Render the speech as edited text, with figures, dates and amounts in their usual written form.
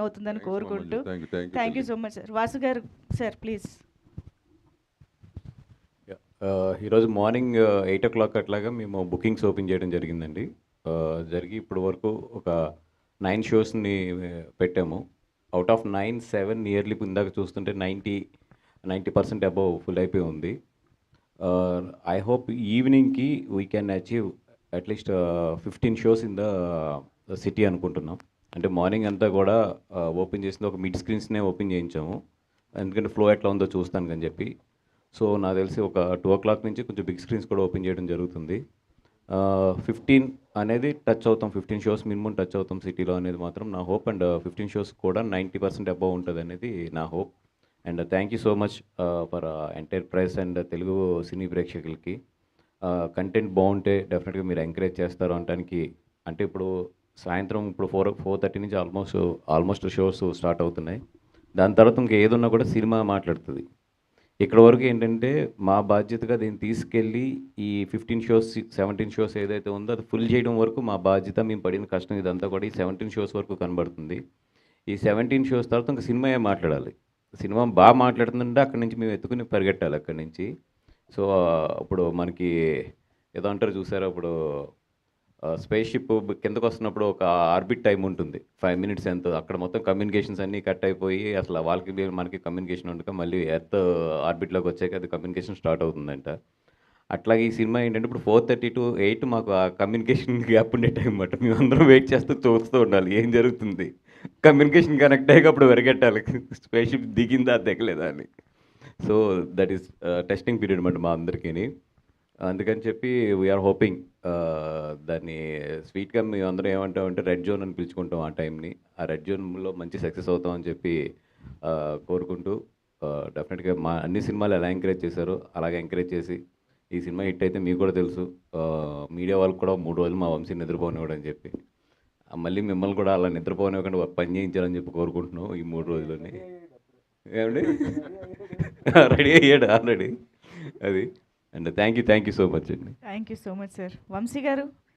అవుతుందని కోరుకుంటూ thank thank you you. So much sir. Vasu గారు సార్ ప్లీజ్. ఈరోజు మార్నింగ్ 8 o'clock అట్లాగా మేము బుకింగ్స్ ఓపెన్ చేయడం జరిగిందండి. జరిగి ఇప్పుడు వరకు ఒక 9 షోస్ని పెట్టాము. అవుట్ ఆఫ్ 9, 7 నియర్లీ ఇందాక చూస్తుంటే 90% అబోవ్ ఫుల్ అయిపోయి ఉంది. ఐ హోప్ ఈవినింగ్కి we can achieve at least 15 shows in the city అనుకుంటున్నాం. అంటే మార్నింగ్ అంతా కూడా ఓపెన్ చేసింది ఒక మిడ్ స్క్రీన్స్నే ఓపెన్ చేయించాము, ఎందుకంటే ఫ్లో ఎట్లా ఉందో చూస్తాను అని చెప్పి. సో నాకు తెలిసి ఒక 2 o'clock నుంచి కొంచెం బిగ్ స్క్రీన్స్ కూడా ఓపెన్ చేయడం జరుగుతుంది. 15 అనేది టచ్ అవుతాం, 15 షోస్ మినిమం టచ్ అవుతాం సిటీలో అనేది మాత్రం నా హోప్. అండ్ 15 షోస్ కూడా 90% అబవ్ ఉంటుంది అనేది నా hope. And thank you so much for entire press and Telugu cine ప్రేక్షకులకి. కంటెంట్ బాగుంటే డెఫినెట్గా మీరు ఎంకరేజ్ చేస్తారు అనడానికి. అంటే ఇప్పుడు సాయంత్రం ఇప్పుడు 4:30 నుంచి ఆల్మోస్ట్ షోస్ స్టార్ట్ అవుతున్నాయి. దాని తర్వాత ఇంకా ఏదున్నా కూడా సినిమా మాట్లాడుతుంది. ఇక్కడ వరకు ఏంటంటే మా బాధ్యతగా దీన్ని తీసుకెళ్ళి ఈ 15 షోస్ 17 షోస్ ఏదైతే ఉందో అది ఫుల్ చేయడం వరకు మా బాధ్యత. మేము పడిన కష్టం ఇదంతా కూడా ఈ 17 షోస్ వరకు కనబడుతుంది. ఈ 17 షోస్ తర్వాత ఇంకా సినిమాయే మాట్లాడాలి. సినిమా బాగా మాట్లాడుతుందంటే అక్కడి నుంచి మేము ఎత్తుకుని పరిగెట్టాలి అక్కడి నుంచి. సో ఇప్పుడు మనకి ఏదో అంటారు చూసారా, ఇప్పుడు స్పేస్ షిప్ కిందకు వస్తున్నప్పుడు ఒక ఆర్బిట్ టైం ఉంటుంది 5 minutes ఎంతో. అక్కడ మొత్తం కమ్యూనికేషన్స్ అన్నీ కట్ అయిపోయి అసలు వాళ్ళకి మనకి కమ్యూనికేషన్ ఉండక మళ్ళీ ఎర్త్ ఆర్బిట్లోకి వచ్చాక అది కమ్యూనికేషన్ స్టార్ట్ అవుతుందంట. అట్లాగే ఈ సినిమా ఏంటంటే ఇప్పుడు 4:30 to 8 మాకు ఆ కమ్యూనికేషన్ గ్యాప్ ఉండే టైం అన్నమాట. మేమందరం వెయిట్ చేస్తూ చూస్తూ ఉండాలి ఏం జరుగుతుంది. కమ్యూనికేషన్ కనెక్ట్ అయ్యాక అప్పుడు పరిగెట్టాలి స్పేస్ షిప్ దిగిందా దిగలేదా అని. So that is testing period అన్నమాట మా అందరికీ. అందుకని చెప్పి వీఆర్ హోపింగ్ దాన్ని స్వీట్గా మేము అందరం ఏమంటామంటే రెడ్ జోన్ అని పిలుచుకుంటాం ఆ టైంని. ఆ రెడ్ జోన్లో మంచి సక్సెస్ అవుతామని చెప్పి కోరుకుంటూ, డెఫినెట్గా మా అన్ని సినిమాలు ఎలా ఎంకరేజ్ చేశారో అలాగే ఎంకరేజ్ చేసి ఈ సినిమా హిట్ అయితే మీకు కూడా తెలుసు. మీడియా వాళ్ళకి కూడా 3 రోజులు మా వంశీ నిద్రపోనివ్వడం అని చెప్పి, మళ్ళీ మిమ్మల్ని కూడా అలా నిద్రపోనివ్వకుండా పని చేయించాలని చెప్పి కోరుకుంటున్నాం ఈ 3 రోజులని. ఏమండి రెడీ అయ్యాడు ఆల్రెడీ అది. And thank you so much అండి. Thank you so much sir. Vamsi గారు